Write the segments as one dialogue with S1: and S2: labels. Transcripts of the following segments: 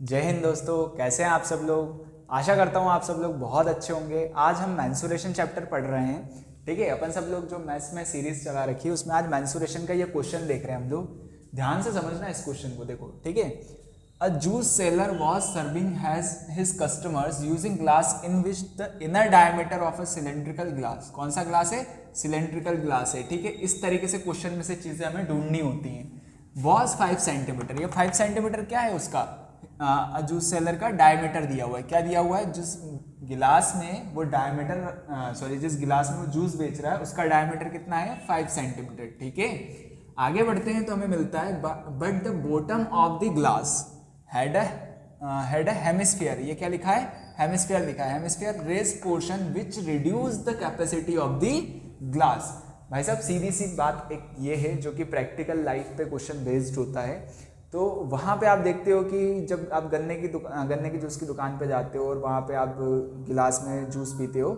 S1: जय हिंद दोस्तों, कैसे हैं आप सब लोग। आशा करता हूँ आप सब लोग बहुत अच्छे होंगे। आज हम मेंसुरेशन चैप्टर पढ़ रहे हैं। ठीक है, अपन सब लोग जो मैथ्स में सीरीज चला रखी है उसमें आज मेंसुरेशन का ये क्वेश्चन देख रहे हैं हम लोग। ध्यान से समझना इस क्वेश्चन को, देखो ठीक है। A juice seller was serving has his customers using glass in which the inner diameter of a cylindrical glass. कौन सा ग्लास है? सिलेंड्रिकल ग्लास है। ठीक है, इस तरीके से क्वेश्चन में से चीजें हमें ढूंढनी होती हैं। वॉज 5 सेंटीमीटर, ये 5 सेंटीमीटर क्या है उसका? जूस सेलर का डायमीटर दिया हुआ है। क्या दिया हुआ है? जिस गिलास में वो डायमीटर जिस गिलास में वो जूस बेच रहा है उसका डायमीटर कितना है? 5 सेंटीमीटर। ठीक है, आगे बढ़ते हैं तो हमें मिलता है but the bottom of the glass had a hemisphere. ये क्या लिखा है? हेमिस्फीयर लिखा है। Hemisphere raised portion which reduce the capacity of the glass. भाई साहब सीधी सी बात एक ये है जो कि प्रैक्टिकल लाइफ पे क्वेश्चन बेस्ड होता है। तो वहाँ पे आप देखते हो कि जब आप गन्ने की जूस की दुकान पे जाते हो और वहाँ पे आप गिलास में जूस पीते हो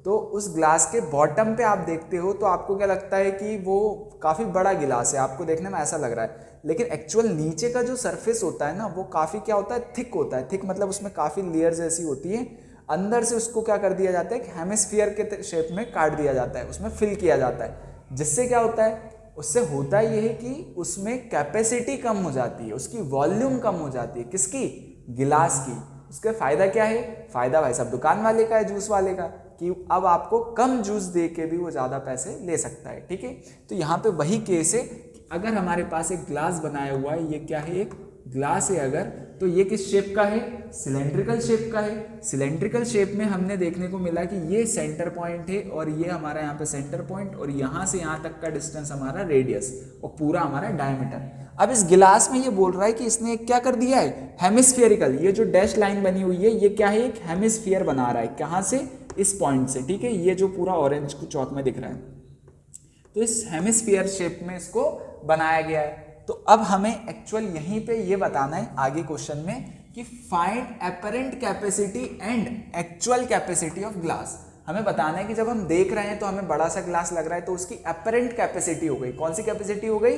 S1: तो उस ग्लास के बॉटम पे आप देखते हो तो आपको क्या लगता है कि वो काफ़ी बड़ा गिलास है, आपको देखने में ऐसा लग रहा है। लेकिन एक्चुअल नीचे का जो सरफेस होता है ना वो काफ़ी क्या होता है? थिक होता है। थिक मतलब उसमें काफ़ी लेयर्स ऐसी होती है। अंदर से उसको क्या कर दिया जाता है कि हेमिस्फीयर के शेप में काट दिया जाता है, उसमें फिल किया जाता है। जिससे क्या होता है? उससे होता ये है कि उसमें कैपेसिटी कम हो जाती है, उसकी वॉल्यूम कम हो जाती है। किसकी? गिलास की। उसका फायदा क्या है? फायदा भाई साहब दुकान वाले का है, जूस वाले का, कि अब आपको कम जूस दे के भी वो ज़्यादा पैसे ले सकता है। ठीक है, तो यहाँ पे वही केस है कि अगर हमारे पास एक ग्लास बनाया हुआ है, ये क्या है? एक ग्लास है अगर, तो ये किस शेप का है? सिलेंड्रिकल शेप का है। सिलेंड्रिकल शेप में हमने देखने को मिला कि ये सेंटर पॉइंट है और ये हमारा यहाँ पे सेंटर पॉइंट और यहाँ से यहाँ तक का डिस्टेंस हमारा रेडियस और पूरा हमारा डायमीटर। अब इस गिलास में ये बोल रहा है कि इसने क्या कर दिया है? हेमिस्फेरिकल। ये जो डैश लाइन बनी हुई है ये क्या है? एक हेमिस्फीयर बना रहा है। कहाँ से? इस पॉइंट से। ठीक है, ये जो पूरा ऑरेंज चौक में दिख रहा है तो इस हेमिस्फीयर शेप में इसको बनाया गया है। तो अब हमें एक्चुअल यहीं पे ये बताना है आगे क्वेश्चन में कि find apparent capacity and actual capacity of glass. हमें बताना है कि जब हम देख रहे हैं तो हमें बड़ा सा ग्लास लग रहा है तो उसकी एपरेंट कैपेसिटी हो गई। कौन सी कैपेसिटी हो गई?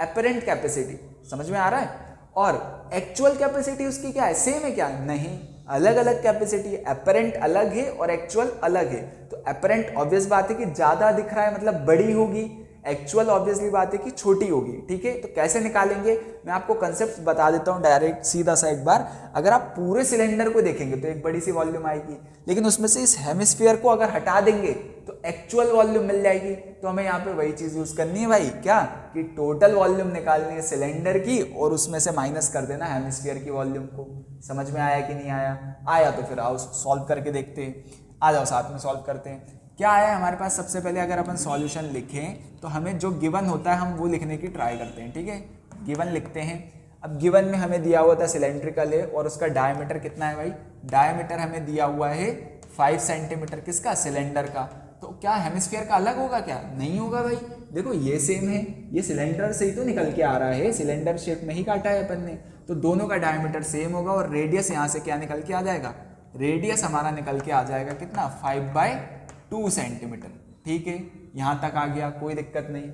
S1: Apparent capacity. समझ में आ रहा है? और एक्चुअल कैपेसिटी उसकी क्या है? सेम है क्या? नहीं, अलग अलग कैपेसिटी है। एपरेंट अलग है और एक्चुअल अलग है। तो एपरेंट ऑब्वियस बात है कि ज्यादा दिख रहा है मतलब बड़ी होगी, एक्चुअल ऑब्वियसली बात है कि छोटी होगी। ठीक है, तो कैसे निकालेंगे? मैं आपको कंसेप्ट बता देता हूं डायरेक्ट सीधा सा एक बार। अगर आप पूरे सिलेंडर को देखेंगे तो एक बड़ी सी वॉल्यूम आएगी, लेकिन उसमें से इस हेमिस्फीयर को अगर हटा देंगे तो एक्चुअल वॉल्यूम मिल जाएगी। तो हमें यहाँ पे वही चीज यूज करनी है भाई, क्या कि टोटल वॉल्यूम निकालनी है सिलेंडर की और उसमें से माइनस कर देना हेमिस्फीयर की वॉल्यूम को। समझ में आया कि नहीं आया? आया तो फिर आओ सॉल्व करके देखते हैं। आ जाओ साथ में सॉल्व करते हैं। क्या आया हमारे पास? सबसे पहले अगर अपन सॉल्यूशन लिखें तो हमें जो गिवन होता है हम वो लिखने की ट्राई करते हैं। ठीक है, गिवन लिखते हैं। अब गिवन में हमें दिया हुआ था सिलेंड्रिकल है और उसका डायमीटर कितना है भाई? डायमीटर हमें दिया हुआ है 5 सेंटीमीटर। किसका? सिलेंडर का। तो क्या हेमिस्फीयर का अलग होगा क्या? नहीं होगा भाई। देखो ये सेम है, ये सिलेंडर से ही तो निकल के आ रहा है, सिलेंडर शेप में ही काटा है अपन ने, तो दोनों का डायमीटर सेम होगा और रेडियस यहाँ से क्या निकल के आ जाएगा? रेडियस हमारा निकल के आ जाएगा कितना? 5/2 सेंटीमीटर। ठीक है, यहां तक आ गया, कोई दिक्कत नहीं,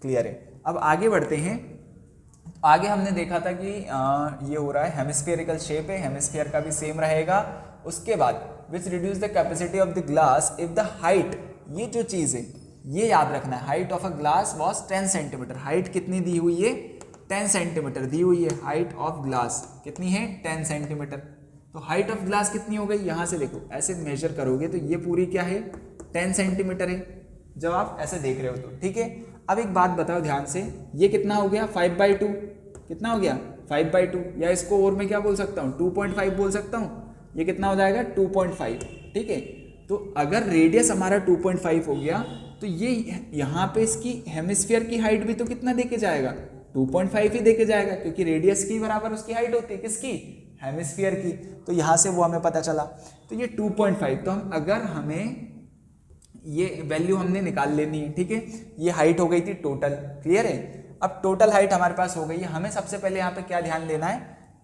S1: क्लियर है। अब आगे बढ़ते हैं। आगे हमने देखा था कि ये हो रहा है हेमिस्फेरिकल शेप है, हेमिस्फीयर का भी सेम रहेगा। उसके बाद विच reduce the capacity of the glass if the height, ये जो चीज है ये याद रखना है, height of a glass was 10 centimetre. Height कितनी दी हुई है? 10 सेंटीमीटर दी हुई है। हाइट ऑफ ग्लास कितनी है? 10 सेंटीमीटर। तो हाइट ऑफ ग्लास कितनी हो गई? यहां से देखो, ऐसे मेजर करोगे तो ये पूरी क्या है? 10 सेंटीमीटर है जब आप ऐसे देख रहे हो तो। ठीक है, अब एक बात बताओ ध्यान से, ये कितना हो गया? 5/2। कितना हो गया? 5/2, या इसको और मैं क्या बोल सकता हूँ? 2.5 बोल सकता हूँ। ये कितना हो जाएगा? 2.5। ठीक है, तो अगर रेडियस हमारा 2.5 हो गया तो ये यहाँ पे इसकी हेमिस्फीयर की हाइट भी तो कितना देके जाएगा? 2.5 ही देके जाएगा, क्योंकि रेडियस की बराबर उसकी हाइट होती है। किसकी? हेमिस्फीयर की। तो यहां से वो हमें पता चला। तो ये 2.5, तो हम अगर हमें ये वैल्यू हमने निकाल लेनी है। ठीक है, ये हाइट हो गई थी टोटल, क्लियर है। अब टोटल हाइट हमारे पास हो गई है। हमें सबसे पहले यहाँ पे क्या ध्यान देना है?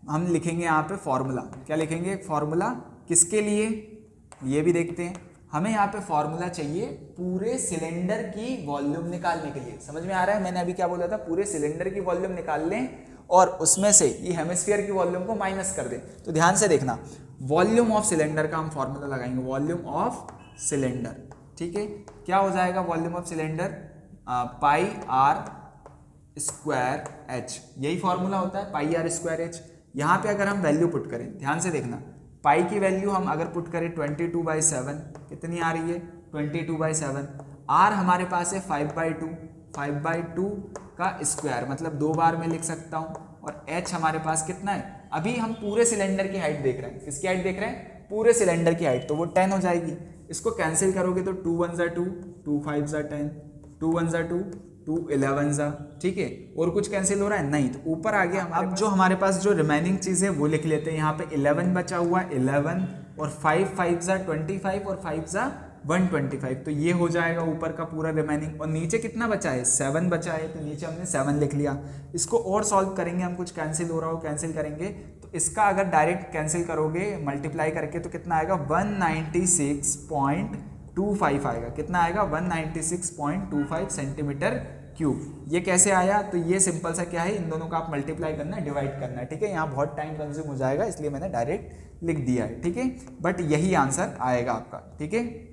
S1: हम लिखेंगे यहाँ पे फॉर्मूला। क्या लिखेंगे? फॉर्मूला किसके लिए ये भी देखते हैं। हमें यहाँ पे फॉर्मूला चाहिए पूरे सिलेंडर की वॉल्यूम निकालने के लिए। समझ में आ रहा है? मैंने अभी क्या बोला था? पूरे सिलेंडर की वॉल्यूम निकाल लें और उसमें से ये हेमिस्फीयर की वॉल्यूम को माइनस कर दें। तो ध्यान से देखना, वॉल्यूम ऑफ सिलेंडर का हम फॉर्मूला लगाएंगे, वॉल्यूम ऑफ सिलेंडर, ठीक है। क्या हो जाएगा volume of cylinder, pi R square H, यही फॉर्मूला होता है, पाई आर स्क्वायर एच। यहाँ पे अगर हम वैल्यू पुट करें, ध्यान से देखना, पाई की वैल्यू हम अगर पुट करें 22/7 कितनी आ रही है, 22/7। आर हमारे पास है 5/2, 5/2 का स्क्वायर मतलब 2 बार में लिख सकता हूँ। और एच हमारे पास कितना है, अभी हम पूरे सिलेंडर की हाइट देख रहे हैं, किसकी हाइट देख रहे हैं, पूरे सिलेंडर की हाइट, तो वो 10 हो जाएगी। इसको कैंसिल करोगे तो 2 1 2, 2 5 10, 2 1 2, 2 11, ठीक है। और कुछ कैंसिल हो रहा है नहीं, तो ऊपर आ गया। अब जो हमारे पास जो रिमेनिंग चीज़ है वो लिख लेते हैं। यहाँ पे 11 बचा हुआ है, 11 और 5 5 25 और 5 125, तो ये हो जाएगा ऊपर का पूरा रिमेनिंग। और नीचे कितना बचा है, 7 बचा है, तो नीचे हमने 7 लिख लिया। इसको और सॉल्व करेंगे हम, कुछ कैंसिल हो रहा हो कैंसिल करेंगे, तो इसका अगर डायरेक्ट कैंसिल करोगे मल्टीप्लाई करके तो कितना आएगा, 196.25 आएगा। कितना आएगा, 196.25 सेंटीमीटर क्यूब। ये कैसे आया, तो ये सिंपल सा क्या है, इन दोनों का आप मल्टीप्लाई करना है, डिवाइड करना है, ठीक है। यहाँ बहुत टाइम कंज्यूम हो जाएगा, इसलिए मैंने डायरेक्ट लिख दिया है, ठीक है। बट यही आंसर आएगा आपका, ठीक है।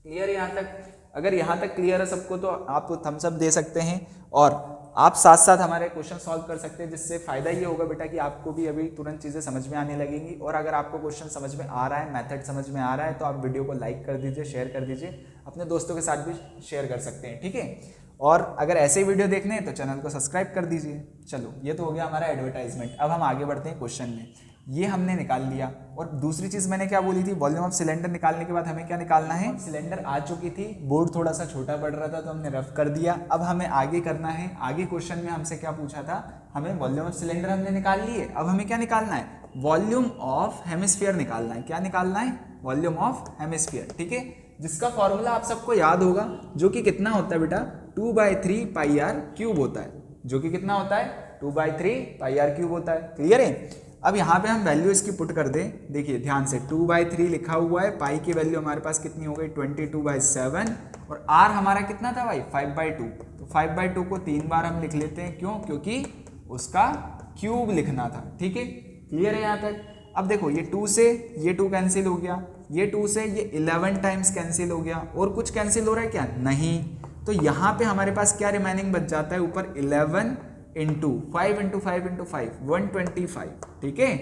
S1: क्लियर है यहाँ तक? अगर यहाँ तक क्लियर है सबको तो आप थम्स अप दे सकते हैं, और आप साथ साथ हमारे क्वेश्चन सॉल्व कर सकते हैं, जिससे फायदा ये होगा बेटा कि आपको भी अभी तुरंत चीज़ें समझ में आने लगेंगी। और अगर आपको क्वेश्चन समझ में आ रहा है, मेथड समझ में आ रहा है, तो आप वीडियो को लाइक कर दीजिए, शेयर कर दीजिए, अपने दोस्तों के साथ भी शेयर कर सकते हैं, ठीक है। और अगर ऐसे ही वीडियो देखने हैं तो चैनल को सब्सक्राइब कर दीजिए। चलो, ये तो हो गया हमारा एडवर्टाइजमेंट। अब हम आगे बढ़ते हैं क्वेश्चन में। ये हमने निकाल लिया। और दूसरी चीज़ मैंने क्या बोली थी, वॉल्यूम ऑफ सिलेंडर निकालने के बाद हमें क्या निकालना है, सिलेंडर आ चुकी थी, बोर्ड थोड़ा सा छोटा पड़ रहा था तो हमने रफ कर दिया। अब हमें आगे करना है। आगे क्वेश्चन में हमसे क्या पूछा था, हमें वॉल्यूम ऑफ सिलेंडर हमने निकाल लिए, अब हमें क्या निकालना है, वॉल्यूम ऑफ हेमिस्फीयर निकालना है। क्या निकालना है, वॉल्यूम ऑफ हेमिस्फीयर, ठीक है। जिसका फॉर्मूला आप सबको याद होगा, जो कि कितना होता है बेटा, 2/3 पाई आर क्यूब होता है, जो कि कितना होता है, 2/3 पाई आर क्यूब होता है। क्लियर है? अब यहाँ पे हम वैल्यू इसकी पुट कर दें। देखिए ध्यान से, 2/3 लिखा हुआ है, पाई की वैल्यू हमारे पास कितनी हो गई, 22/7, और आर हमारा कितना था भाई, 5/2। तो 5/2 को 3 बार हम लिख लेते हैं, क्यों, क्योंकि उसका क्यूब लिखना था, ठीक है। क्लियर है यहाँ तक? अब देखो, ये 2 से ये 2 कैंसिल हो गया, ये 2 से ये 11 टाइम्स कैंसिल हो गया, और कुछ कैंसिल हो रहा है क्या, नहीं। तो यहाँ पे हमारे पास क्या रिमेनिंग बच जाता है, ऊपर 11 इंटू 5 इंटू 5 इंटू 5, 125, ठीक है।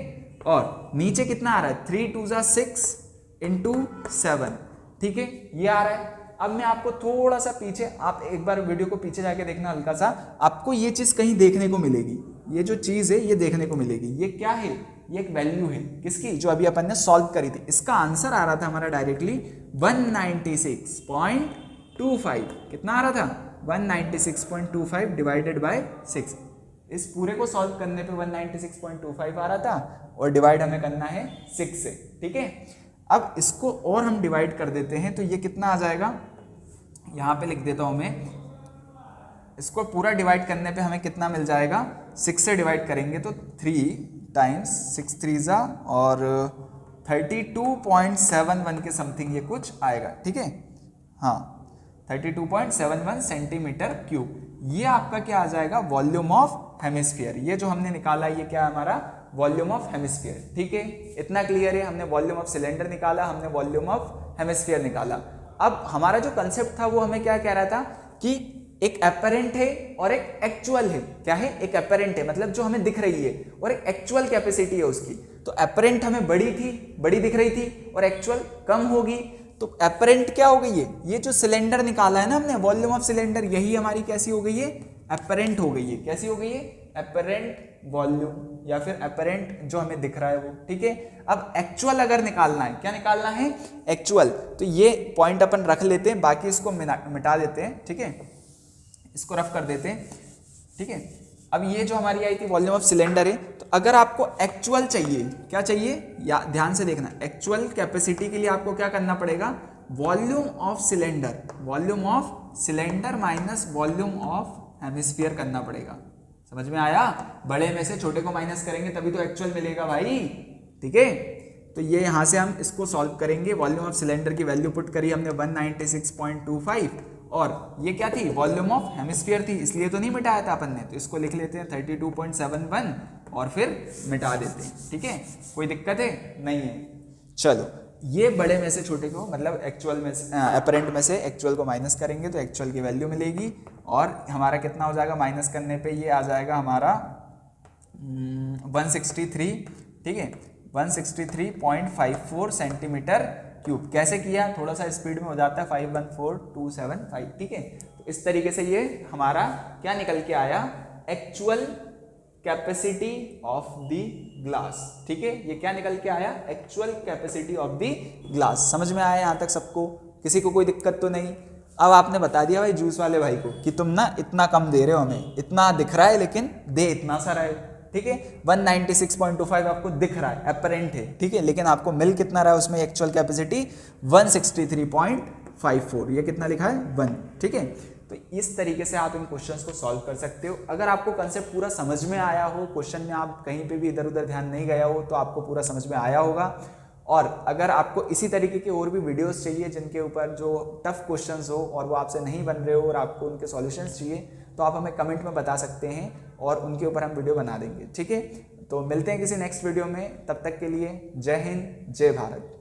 S1: और नीचे कितना आ रहा है, 3 2 6 इंटू 7, ठीक है, ये आ रहा है। अब मैं आपको थोड़ा सा पीछे, आप एक बार वीडियो को पीछे जाके देखना हल्का सा, आपको ये चीज़ कहीं देखने को मिलेगी, ये जो चीज़ है ये देखने को मिलेगी। ये क्या है, ये एक वैल्यू है किसकी, जो अभी अपन ने सॉल्व करी थी। इसका आंसर आ रहा था हमारा डायरेक्टली 196.25। कितना आ रहा था, 196.25 डिवाइडेड बाय 6। इस पूरे को सॉल्व करने पे 196.25 आ रहा था, और डिवाइड हमें करना है 6 से, ठीक है। अब इसको और हम डिवाइड कर देते हैं, तो ये कितना आ जाएगा, यहाँ पे लिख देता हूँ मैं। इसको पूरा डिवाइड करने पे हमें कितना मिल जाएगा, 6 से डिवाइड करेंगे तो 3 टाइम्स 6 3 और 32.71 के समथिंग ये कुछ आएगा, ठीक है। हाँ, 32.71 सेंटीमीटर क्यूब। ये आपका क्या आ जाएगा, वॉल्यूम ऑफ हेमिस्फीयर। ये जो हमने निकाला, ये क्या है हमारा, वॉल्यूम ऑफ हेमिस्फीयर, ठीक है। इतना क्लियर है? हमने वॉल्यूम ऑफ सिलेंडर निकाला, हमने वॉल्यूम ऑफ हेमिस्फीयर निकाला। अब हमारा जो कंसेप्ट था वो हमें क्या कह रहा था कि एक एपरेंट है और एक एक्चुअल है। क्या है, एक एपरेंट है मतलब जो हमें दिख रही है, और एक एक्चुअल कैपेसिटी है उसकी। तो एपरेंट हमें बड़ी थी, बड़ी दिख रही थी, और एक्चुअल कम होगी। तो एपरेंट क्या हो गई है, ये जो सिलेंडर निकाला है ना हमने, वॉल्यूम ऑफ सिलेंडर, यही हमारी कैसी हो गई है, एपरेंट हो गई है। कैसी हो गई है, एपरेंट वॉल्यूम, या फिर एपरेंट जो हमें दिख रहा है वो, ठीक है। अब एक्चुअल अगर निकालना है, क्या निकालना है, एक्चुअल, तो ये पॉइंट अपन रख लेते हैं, बाकी इसको मिटा देते हैं, ठीक है। इसको रफ कर देते हैं, ठीक है। अब ये जो हमारी आई थी वॉल्यूम ऑफ सिलेंडर है, तो अगर आपको एक्चुअल चाहिए, क्या चाहिए, या ध्यान से देखना, एक्चुअल कैपेसिटी के लिए आपको क्या करना पड़ेगा, volume of cylinder, volume of cylinder minus volume of hemisphere करना पड़ेगा। समझ में आया? बड़े में से छोटे को माइनस करेंगे तभी तो एक्चुअल मिलेगा भाई, ठीक है। तो ये यहाँ से हम इसको सॉल्व करेंगे। वॉल्यूम ऑफ सिलेंडर की वैल्यू पुट करी हमने 196.25, और ये क्या थी, वॉल्यूम ऑफ हेमिस्फीयर थी, इसलिए तो नहीं मिटाया था अपन ने, तो इसको लिख लेते हैं 32.71 और फिर मिटा देते हैं। ठीक है, कोई दिक्कत है नहीं है। चलो ये बड़े में से छोटे को मतलब एक्चुअल में से अपरेंट में से एक्चुअल को माइनस करेंगे तो एक्चुअल की वैल्यू मिलेगी और हमारा कितना हो जाएगा, माइनस करने पे ये आ जाएगा हमारा 163। ठीक है, 163.54 सेंटीमीटर क्यूब। कैसे किया, थोड़ा सा स्पीड में हो जाता है, 514275। ठीक है, तो इस तरीके से ये हमारा क्या निकल के आया, actual capacity of the glass. ठीक है, ये क्या निकल के आया, actual capacity of the glass. समझ में आया यहाँ तक सबको, किसी को कोई दिक्कत तो नहीं। अब आपने बता दिया भाई जूस वाले भाई को कि तुम ना इतना कम दे रहे हो, हमें इतना दिख रहा है लेकिन दे इतना सा रहा है। ठीक है, 196.25 आपको दिख रहा है, अपरेंट है। ठीक है, लेकिन आपको मिल कितना रहा है उसमें, एक्चुअल कैपेसिटी 163.54, ये कितना लिखा है 1। ठीक है, तो इस तरीके से आप इन क्वेश्चंस को सॉल्व कर सकते हो। अगर आपको कंसेप्ट पूरा समझ में आया हो, क्वेश्चन में आप कहीं पे भी इधर उधर ध्यान नहीं गया हो, तो आपको पूरा समझ में आया होगा। और अगर आपको इसी तरीके के और भी वीडियोस चाहिए जिनके ऊपर जो टफ क्वेश्चंस हो और वो आपसे नहीं बन रहे हो और आपको उनके सॉल्यूशंस चाहिए, तो आप हमें कमेंट में बता सकते हैं और उनके ऊपर हम वीडियो बना देंगे। ठीक है, तो मिलते हैं किसी नेक्स्ट वीडियो में, तब तक के लिए जय हिंद जय भारत।